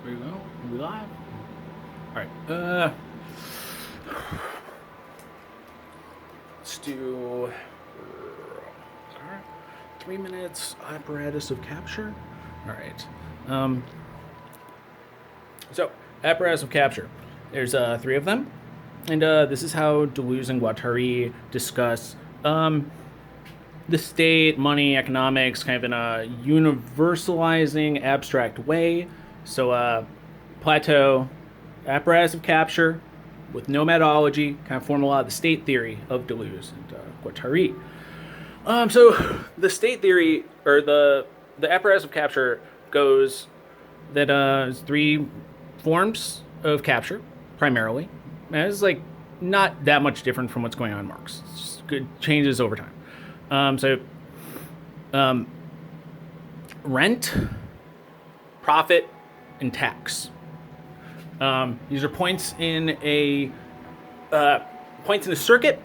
There you go. We live. All right. Let's do 3 minutes apparatus of capture. All right. So apparatus of capture. There's 3 of them, and this is how Deleuze and Guattari discuss the state, money, economics, kind of in a universalizing, abstract way. So Plateau, apparatus of capture, with no methodology, kind of form a lot of the state theory of Deleuze and Guattari. So the state theory, or the apparatus of capture, goes that there's 3 forms of capture, primarily. And it's like not that much different from what's going on in Marx. It's just good changes over time. Rent, profit, and tax. These are points in a circuit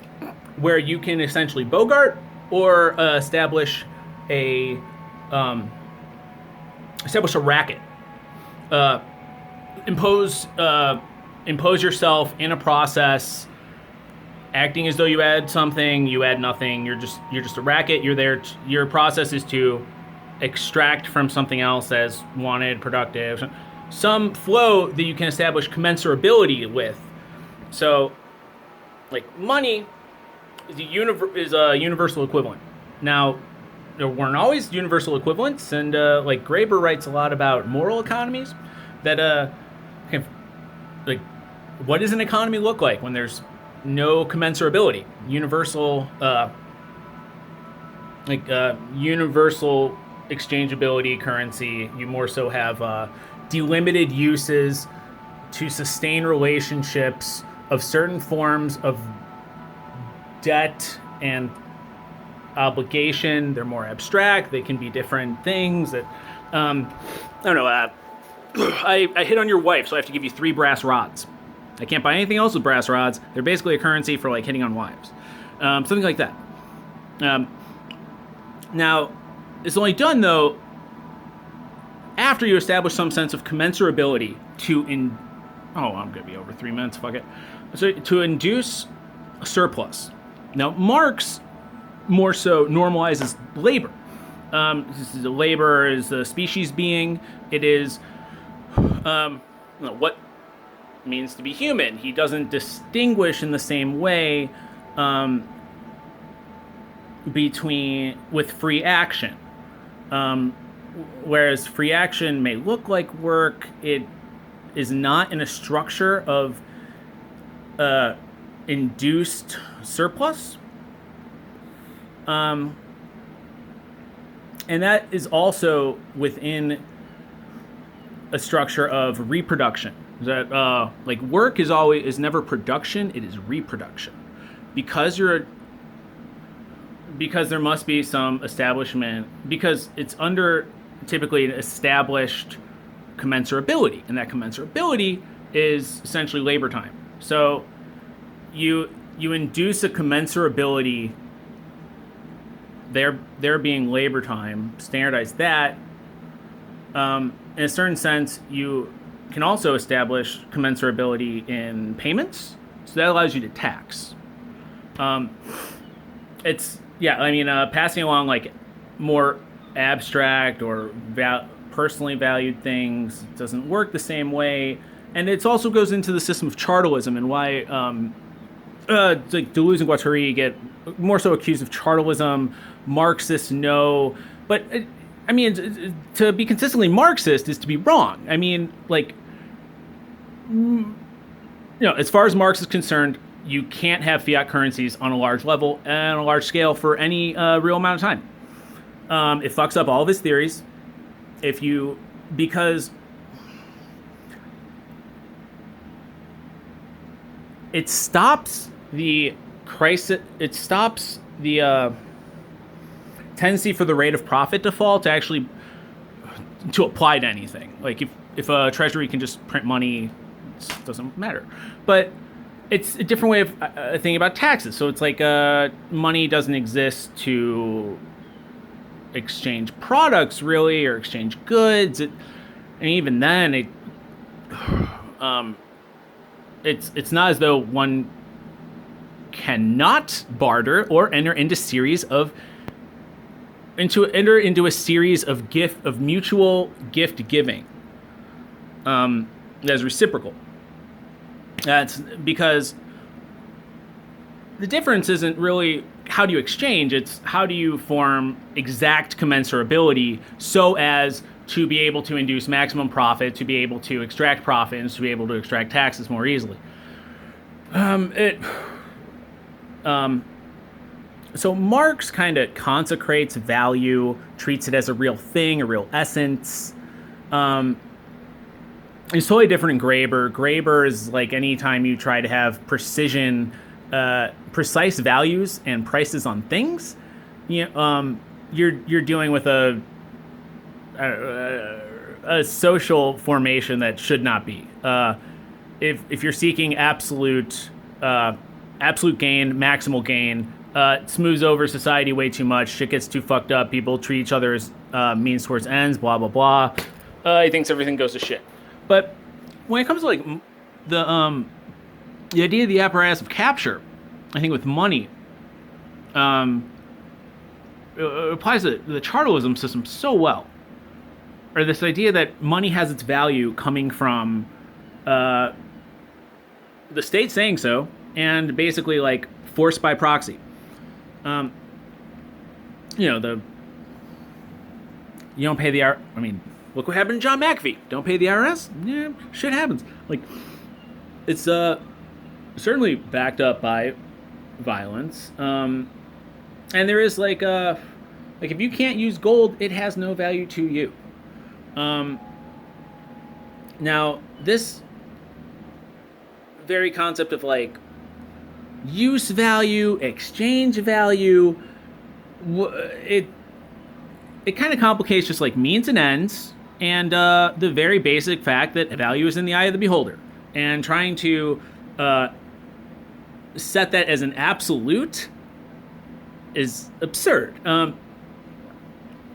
where you can essentially bogart or establish a racket. Impose yourself in a process, acting as though you add something, you add nothing. You're just a racket. You're there. Your process is to extract from something else as wanted, productive, some flow that you can establish commensurability with. So, like, money is a universal equivalent. Now, there weren't always universal equivalents, and like Graeber writes a lot about moral economies. That kind of, like, what does an economy look like when there's no commensurability? Universal exchangeability currency. You more so have delimited uses to sustain relationships of certain forms of debt and obligation. They're more abstract. They can be different things that I don't know. I hit on your wife, so I have to give you 3 brass rods. I can't buy anything else with brass rods. They're basically a currency for, like, hitting on wives. Something like that. Now, it's only done, though, after you establish some sense of commensurability I'm going to be over 3 minutes, fuck it. So, to induce a surplus. Now, Marx more so normalizes labor. Labor is the species being. It is what it means to be human. He doesn't distinguish in the same way with free action. Whereas free action may look like work, it is not in a structure of induced surplus. And that is also within a structure of reproduction. That like work is never production; it is reproduction, because there must be some establishment, because it's under typically an established commensurability, and that commensurability is essentially labor time. So you induce a commensurability, there being labor time, standardize that. In a certain sense, you can also establish commensurability in payments, so that allows you to tax. Passing along, like, more abstract or personally valued things doesn't work the same way, and it also goes into the system of chartalism and why like Deleuze and Guattari get more so accused of chartalism. Marxists know, but to be consistently Marxist is to be wrong. I mean, like, as far as Marx is concerned, you can't have fiat currencies on a large level and a large scale for any real amount of time. It fucks up all of his theories. Because it stops the crisis. It stops the tendency for the rate of profit default to apply to anything. Like, if a treasury can just print money, it doesn't matter. But it's a different way of thinking about taxes. So it's like money doesn't exist to exchange products, really, or exchange goods. And even then, it's not as though one cannot barter or enter into a series of mutual gift giving. That is reciprocal. That's because the difference isn't really how do you exchange, it's how do you form exact commensurability so as to be able to induce maximum profit, to be able to extract profits, to be able to extract taxes more easily. So Marx kind of consecrates value, treats it as a real thing, a real essence. It's totally different in Graeber. Graeber is like any time you try to have precise values and prices on things, you're dealing with a social formation that should not be. If you're seeking absolute gain, maximal gain, it smooths over society way too much. Shit gets too fucked up. People treat each other as means towards ends. Blah blah blah. He thinks everything goes to shit. But when it comes to like the idea of the apparatus of capture, I think with money, it applies to the chartalism system so well. Or this idea that money has its value coming from the state saying so, and basically like forced by proxy. You don't pay the look what happened to John McAfee. Don't pay the IRS? Yeah, shit happens. Like, it's certainly backed up by violence. And there is like if you can't use gold, it has no value to you. Now this very concept of like use value, exchange value, it kind of complicates just like means and ends, and the very basic fact that value is in the eye of the beholder, and trying to set that as an absolute is absurd.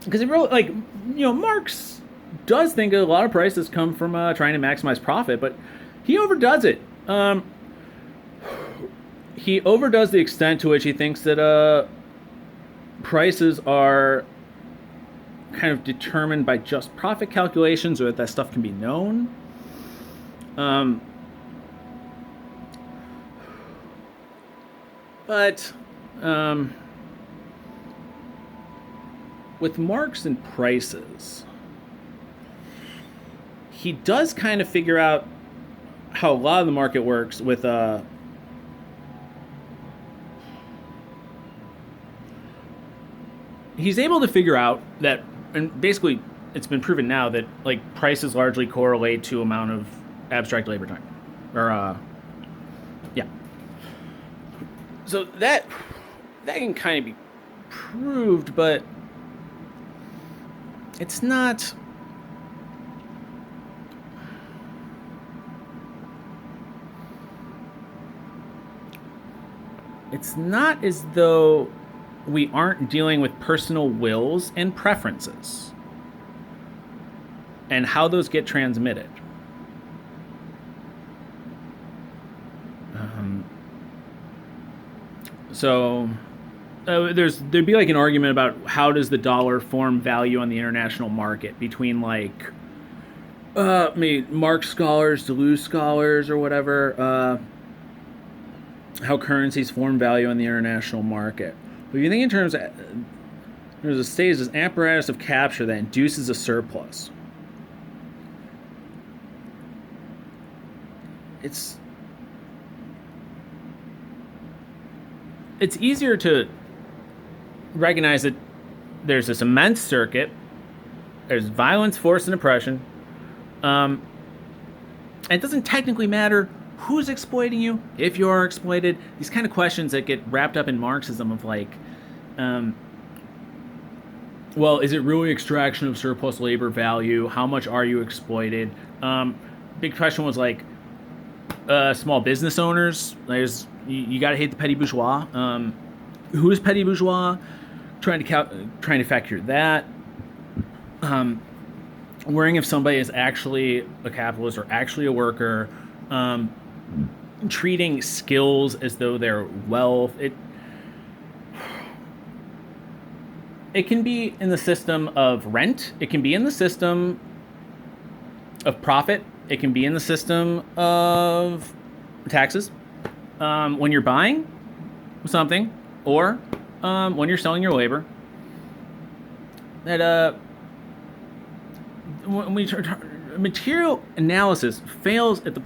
Because it really, like, Marx does think a lot of prices come from trying to maximize profit, but he overdoes it. He overdoes the extent to which he thinks that prices are kind of determined by just profit calculations, or that stuff can be known. But with Marx and prices, he does kind of figure out how a lot of the market works with he's able to figure out that, and basically it's been proven now that like prices largely correlate to amount of abstract labor time, or yeah. So that can kind of be proved, but it's not. It's not as though we aren't dealing with personal wills and preferences and how those get transmitted. So there'd be like an argument about how does the dollar form value on the international market between like Marx scholars, Deleuze scholars, or whatever, how currencies form value on the international market. But if you think in terms of, there's a stage, as an apparatus of capture that induces a surplus. It's easier to recognize that there's this immense circuit, there's violence, force, and oppression. And it doesn't technically matter who's exploiting you, if you are exploited. These kind of questions that get wrapped up in Marxism of like, well, is it really extraction of surplus labor value? How much are you exploited? Big question was like, small business owners. You got to hate the petty bourgeois. Who is petty bourgeois? Trying to factor that. worrying if somebody is actually a capitalist or actually a worker, um, treating skills as though they're wealth. It can be in the system of rent. It can be in the system of profit. It can be in the system of taxes. When you're buying something, or when you're selling your labor, that when we material analysis fails at the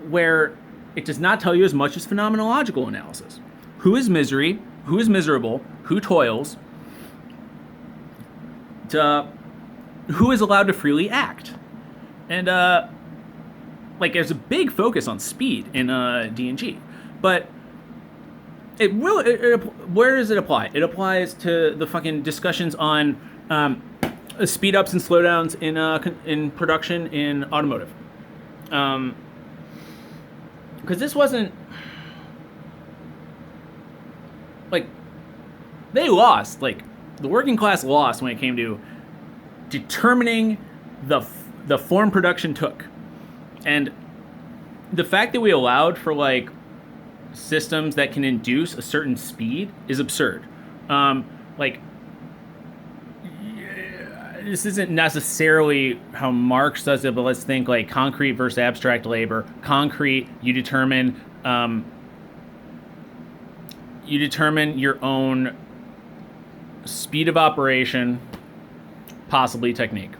where it does not tell you as much as phenomenological analysis. Who is misery? Who is miserable? Who toils? Who is allowed to freely act? And like there's a big focus on speed in D&G, but where does it apply? It applies to the fucking discussions on speed ups and slowdowns in production in automotive. Because this wasn't like they lost, like the working class lost when it came to determining the form production took, and the fact that we allowed for like systems that can induce a certain speed is absurd. Like this isn't necessarily how Marx does it, but let's think like concrete versus abstract labor. Concrete, you determine your own speed of operation, possibly technique.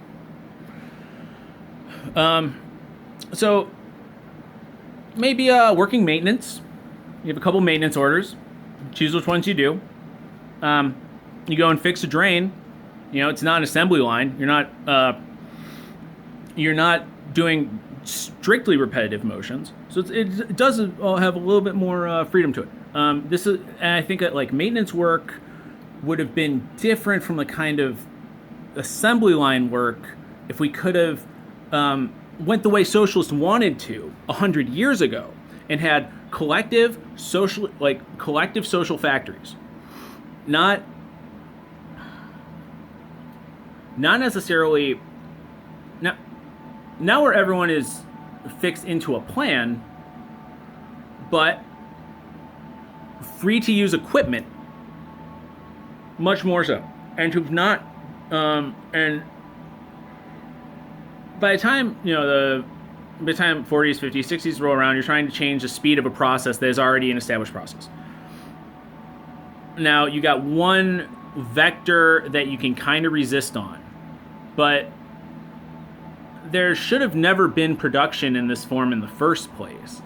So maybe working maintenance. You have a couple maintenance orders. Choose which ones you do. You go and fix a drain. You know, it's not an assembly line. You're not doing strictly repetitive motions. So it does have a little bit more freedom to it. And I think that like maintenance work would have been different from the kind of assembly line work if we could have went the way socialists wanted to 100 years ago and had collective social factories, not necessarily now where everyone is fixed into a plan, but free to use equipment much more so, and to not and by the time 40s, 50s, 60s roll around, you're trying to change the speed of a process that is already an established process. Now you got one vector that you can kind of resist on, but there should have never been production in this form in the first place.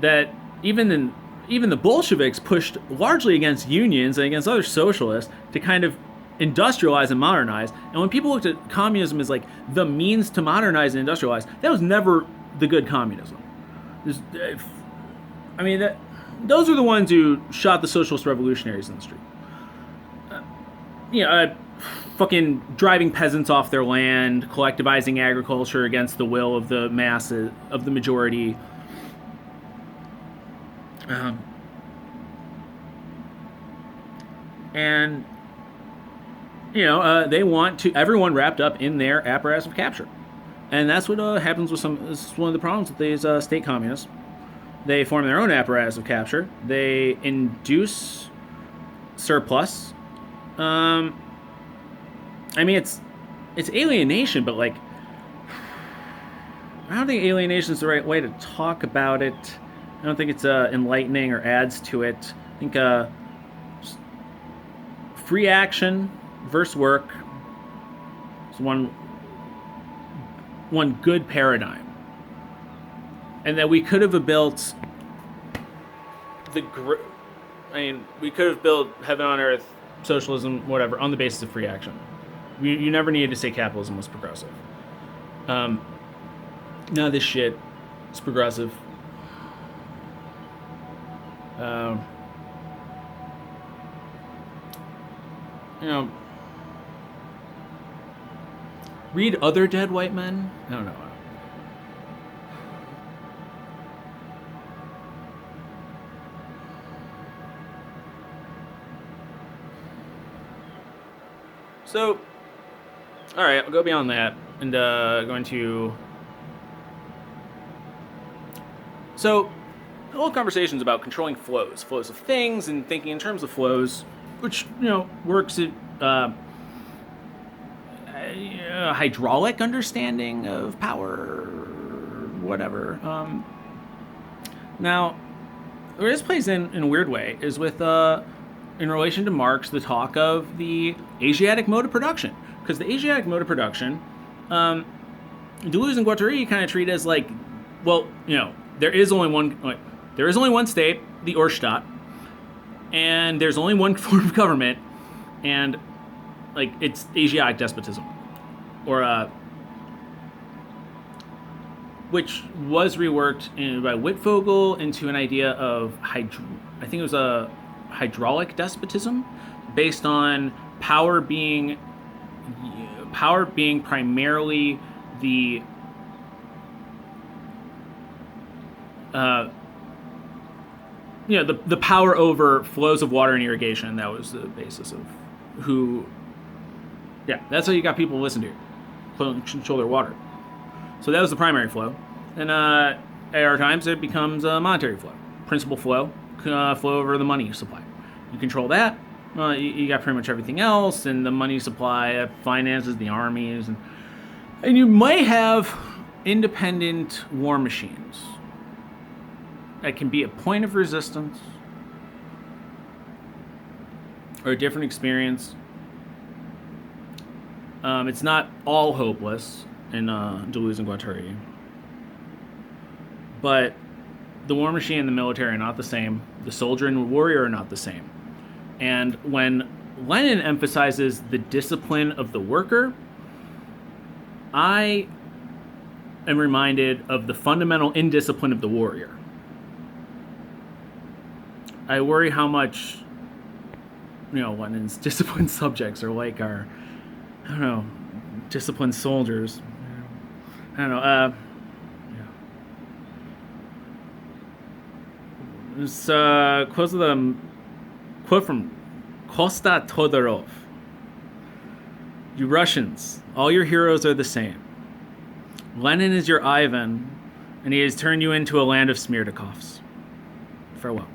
That even the Bolsheviks pushed largely against unions and against other socialists to kind of industrialize and modernize. And when people looked at communism as like the means to modernize and industrialize, that was never the good communism. Those are the ones who shot the Socialist Revolutionaries in the street. Fucking driving peasants off their land, collectivizing agriculture against the will of the masses, of the majority. And they want to everyone wrapped up in their apparatus of capture, and that's what happens with some. This is one of the problems with these state communists. They form their own apparatus of capture. They induce surplus. It's alienation, but like I don't think alienation is the right way to talk about it. I don't think it's enlightening or adds to it. I think free action versus work is one good paradigm, and that we could have built we could have built heaven on earth, socialism, whatever, on the basis of free action. You never needed to say capitalism was progressive. Now this shit is progressive. Read Other Dead White Men? I don't know. So, alright, I'll go beyond that. and going to. So, the whole conversations about controlling flows of things, and thinking in terms of flows, which works at hydraulic understanding of power, whatever. Now, where this plays in a weird way is with in relation to Marx, the talk of the Asiatic mode of production, because the Asiatic mode of production, Deleuze and Guattari kind of treat as like, well, there is only one state, the Urstaat, and there's only one form of government, and like it's Asiatic despotism, or which was reworked by Wittfogel into an idea of I think it was a hydraulic despotism, based on power being primarily the the power over flows of water and irrigation. That was the basis of who. Yeah, that's how you got people to listen to you, control their water. So that was the primary flow. And at our times, it becomes a monetary flow, principal flow, flow over the money supply. You control that, you got pretty much everything else, and the money supply finances the armies, and you might have independent war machines that can be a point of resistance or a different experience. It's not all hopeless in Deleuze and Guattari, but the war machine and the military are not the same. The soldier and the warrior are not the same. And when Lenin emphasizes the discipline of the worker, I am reminded of the fundamental indiscipline of the warrior. I worry how much, Lenin's disciplined subjects are like our, disciplined soldiers. This quote from Kosta Todorov. You Russians, all your heroes are the same. Lenin is your Ivan, and he has turned you into a land of Smirdakovs. Farewell.